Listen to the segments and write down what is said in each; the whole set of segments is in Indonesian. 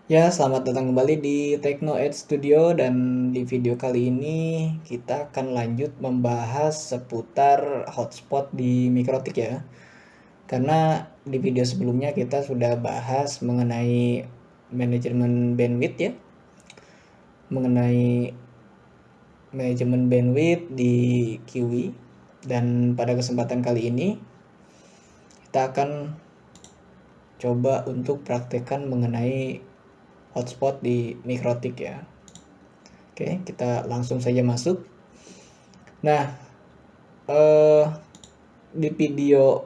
Ya, selamat datang kembali di Tekno Edge Studio dan di video kali ini kita akan lanjut membahas seputar hotspot di Mikrotik ya. Karena di video sebelumnya kita sudah bahas mengenai manajemen bandwidth ya, mengenai manajemen bandwidth di Kiwi, dan pada kesempatan kali ini kita akan coba untuk praktekkan mengenai hotspot di Mikrotik ya. Oke, kita langsung saja masuk. Nah, eh, di video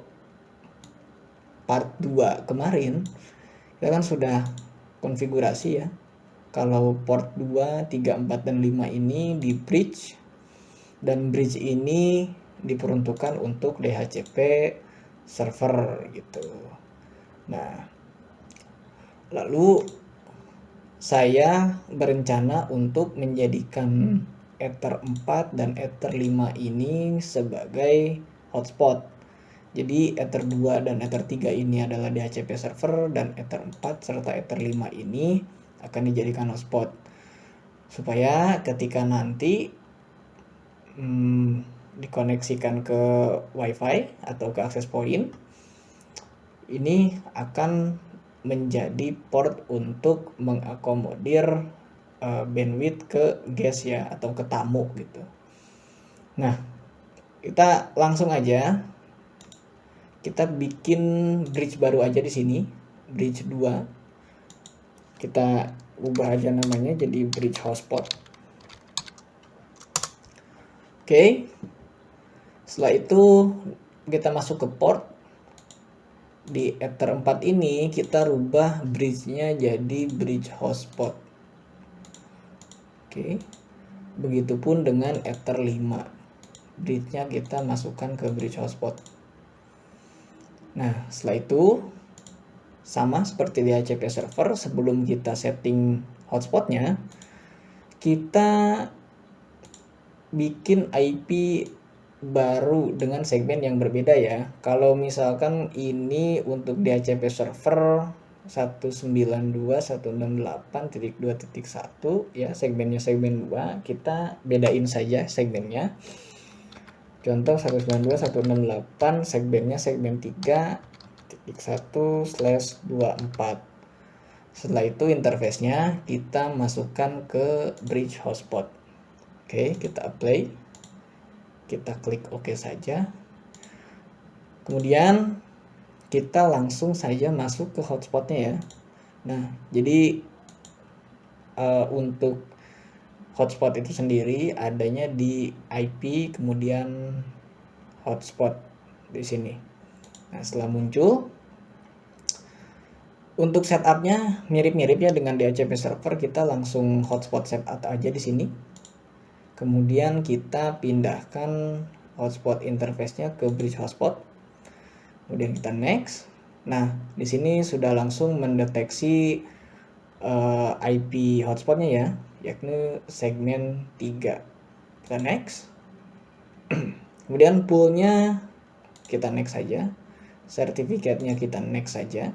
part 2 kemarin kita kan sudah konfigurasi ya. Kalau port 2, 3, 4, dan 5 ini di bridge, dan bridge ini diperuntukkan untuk DHCP server gitu. Nah, lalu saya berencana untuk menjadikan Ether 4 dan Ether 5 ini sebagai hotspot. Jadi Ether 2 dan Ether 3 ini adalah DHCP server, dan Ether 4 serta Ether 5 ini akan dijadikan hotspot. Supaya ketika nanti dikoneksikan ke WiFi atau ke access point, ini akan menjadi port untuk mengakomodir bandwidth ke guest ya, atau ke tamu gitu. Nah, kita langsung aja kita bikin bridge baru aja di sini, bridge 2. Kita ubah aja namanya jadi bridge hotspot. Oke. Setelah itu kita masuk ke port. Di Ether 4 ini kita rubah bridge-nya jadi bridge hotspot. Oke. Begitupun dengan Ether 5. Bridge-nya kita masukkan ke bridge hotspot. Nah, setelah itu sama seperti di DHCP server, sebelum kita setting hotspotnya, kita bikin IP baru dengan segmen yang berbeda ya. Kalau misalkan ini untuk DHCP server 192.168.2.1 ya, segmennya segmen 2, kita bedain saja segmennya. Contoh 192.168 segmennya segmen 3.1/24. Setelah itu interface-nya kita masukkan ke bridge hotspot. Oke, kita apply. Kita klik OK saja. Kemudian kita langsung saja masuk ke hotspotnya ya. Nah, jadi untuk hotspot itu sendiri adanya di IP kemudian hotspot di sini. Nah, setelah muncul, untuk setupnya mirip-mirip ya dengan DHCP server, kita langsung hotspot setup aja di sini. Kemudian kita pindahkan hotspot interface-nya ke bridge hotspot. Kemudian kita next. Nah, di sini sudah langsung mendeteksi IP hotspotnya ya, yakni segmen 3. Kita next. Kemudian pool-nya kita next saja. Sertifikatnya kita next saja.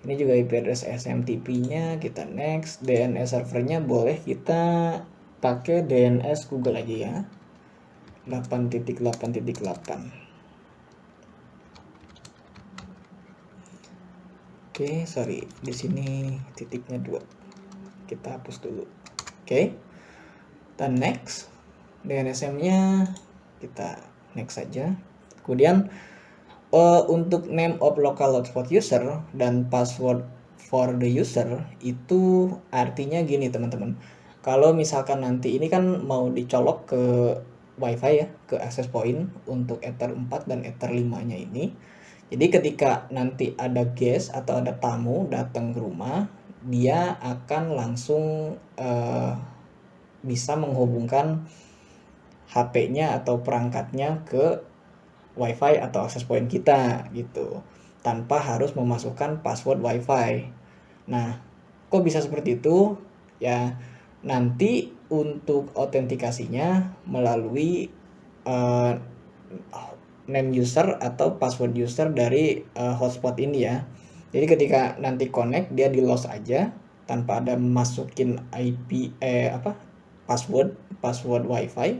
Ini juga IP address SMTP-nya kita next. DNS servernya boleh kita pakai DNS Google aja ya. 8.8.8. Oke, sorry, di sini titiknya 2. Kita hapus dulu. Oke. Kita next. DNSM-nya kita next saja. Kemudian untuk name of local hotspot user dan password for the user itu artinya gini teman-teman. Kalau misalkan nanti ini kan mau dicolok ke WiFi ya, ke access point untuk Ether 4 dan Ether 5-nya ini. Jadi ketika nanti ada guest atau ada tamu datang ke rumah, dia akan langsung bisa menghubungkan HP-nya atau perangkatnya ke WiFi atau access point kita gitu, tanpa harus memasukkan password WiFi. Nah, kok bisa seperti itu? Ya, nanti untuk autentikasinya melalui name user atau password user dari hotspot ini ya. Jadi ketika nanti connect, dia di lost aja. tanpa ada masukin IP password WiFi.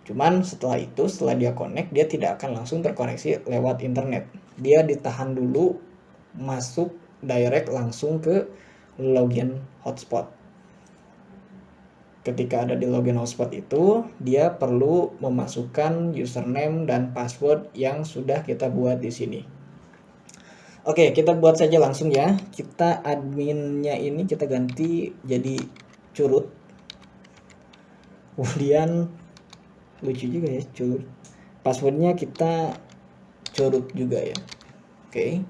Cuman setelah dia connect, dia tidak akan langsung terkoneksi lewat internet. Dia ditahan dulu, masuk direct langsung ke login hotspot. Ketika ada di login hotspot itu, dia perlu memasukkan username dan password yang sudah kita buat di sini. Oke, kita buat saja langsung ya. Kita adminnya ini kita ganti jadi Curut. Kemudian lucu juga ya, Curut. Passwordnya kita Curut juga ya. Oke.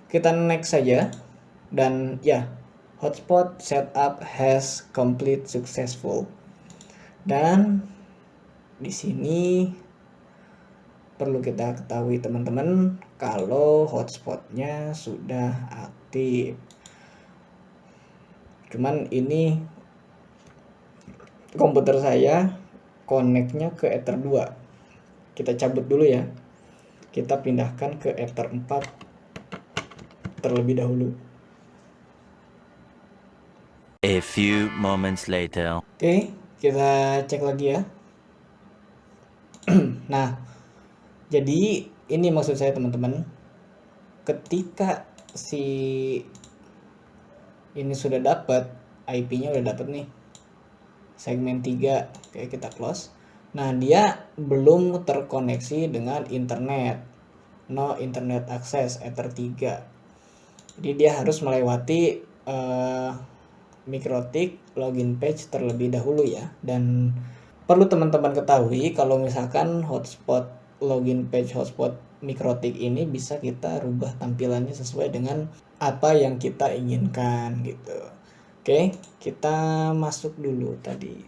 Kita next saja. Dan ya, hotspot setup has complete successful. Dan di sini perlu kita ketahui teman-teman, kalau hotspotnya sudah aktif. Cuman ini komputer saya connectnya ke Ether 2. Kita cabut dulu ya. Kita pindahkan ke Ether 4 terlebih dahulu. A few moments later. Oke, kita cek lagi ya. Nah, jadi ini maksud saya teman-teman, ketika si ini sudah dapat, IP-nya udah dapat nih, segmen 3, oke kita close. Nah, dia belum terkoneksi dengan internet, no internet access, Ether 3. Jadi dia harus melewati MikroTik login page terlebih dahulu ya. Dan perlu teman-teman ketahui, kalau misalkan hotspot login page hotspot MikroTik ini bisa kita rubah tampilannya sesuai dengan apa yang kita inginkan gitu. Oke, kita masuk dulu tadi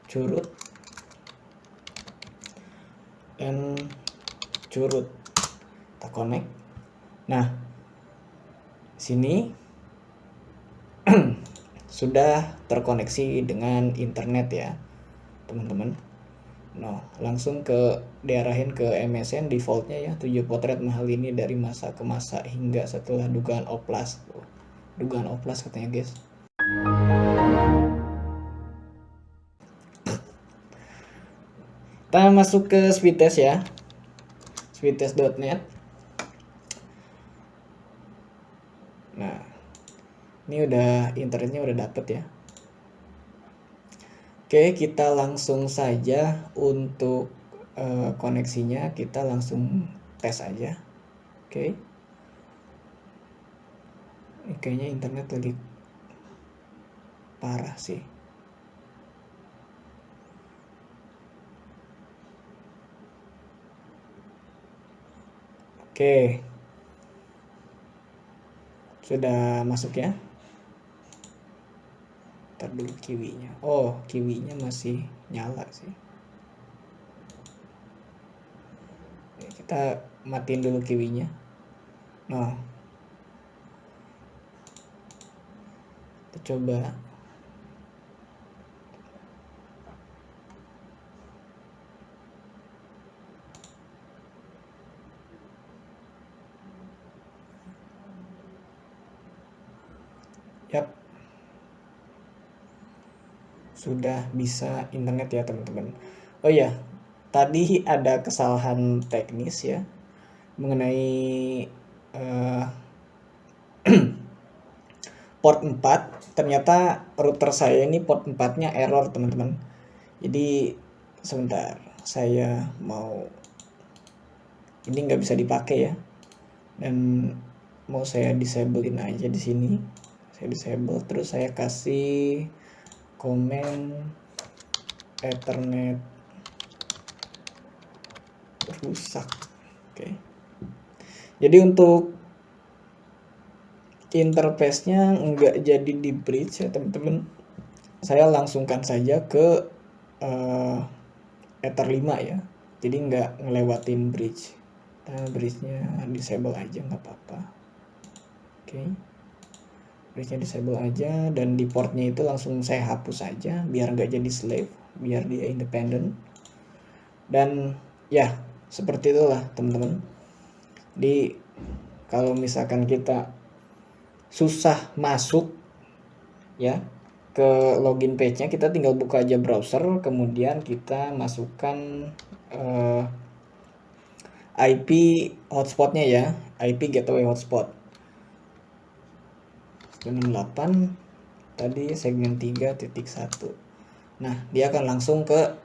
Curut dan Curut, kita connect. Nah, sini sudah terkoneksi dengan internet ya teman-teman. Nah, langsung diarahin ke MSN defaultnya ya, 7 potret mahal ini dari masa ke masa hingga setelah dugaan oplas. Dugaan oplas katanya guys. Kita masuk ke speedtest ya, speedtest.net. Nah, ini udah internetnya udah dapet ya. Oke, kita langsung saja untuk koneksinya, kita langsung tes aja. Oke. Ini kayaknya internet lagi parah sih. Oke. Sudah masuk ya. Ntar dulu kiwinya. Oh, kiwinya masih nyala sih. Oke, kita matiin dulu kiwinya. Nah, kita coba. Yap, sudah bisa internet ya teman-teman. Oh ya, tadi ada kesalahan teknis ya mengenai port 4. Ternyata router saya ini port 4-nya error teman-teman. Jadi sebentar, saya mau, ini nggak bisa dipakai ya, dan mau saya disablein aja di sini. Saya disable, terus saya kasih komen Ethernet rusak. Oke. Jadi untuk interface-nya nggak jadi di bridge ya teman-teman. Saya langsungkan saja ke Ether 5 ya. Jadi nggak ngelewatin bridge. Nah, bridge-nya disable aja nggak apa-apa. Oke. Bridge-nya disable aja, dan di portnya itu langsung saya hapus aja biar nggak jadi slave, biar dia independent. Dan ya seperti itulah teman-teman. Di kalau misalkan kita susah masuk ya ke login page-nya, kita tinggal buka aja browser, kemudian kita masukkan IP hotspotnya ya, IP gateway hotspot 168 tadi segmen 3.1. Nah, dia akan langsung ke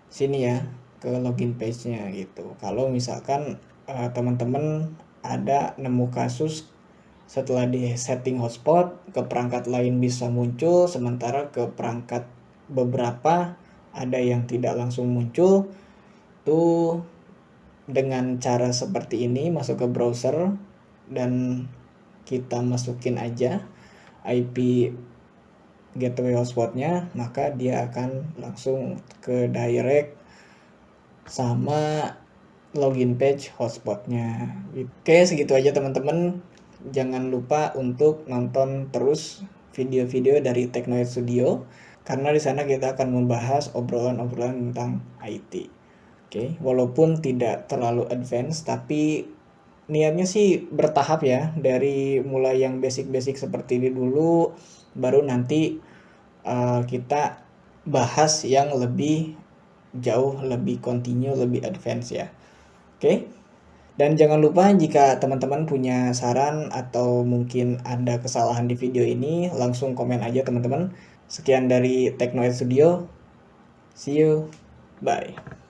sini ya, ke login page-nya gitu. Kalau misalkan teman-teman ada nemu kasus setelah di setting hotspot ke perangkat lain bisa muncul, sementara ke perangkat beberapa ada yang tidak langsung muncul. Tuh dengan cara seperti ini, masuk ke browser dan kita masukin aja IP gateway hotspotnya, maka dia akan langsung ke direct sama login page hotspotnya. Oke, segitu aja teman-teman. Jangan lupa untuk nonton terus video-video dari Teknoed Studio, karena di sana kita akan membahas obrolan-obrolan tentang IT. Oke, walaupun tidak terlalu advance, tapi niatnya sih bertahap ya, dari mulai yang basic-basic seperti ini dulu, baru nanti kita bahas yang lebih jauh, lebih continue, lebih advance ya. Oke. Dan jangan lupa jika teman-teman punya saran atau mungkin ada kesalahan di video ini, langsung komen aja teman-teman. Sekian dari Teknoed Studio. See you. Bye.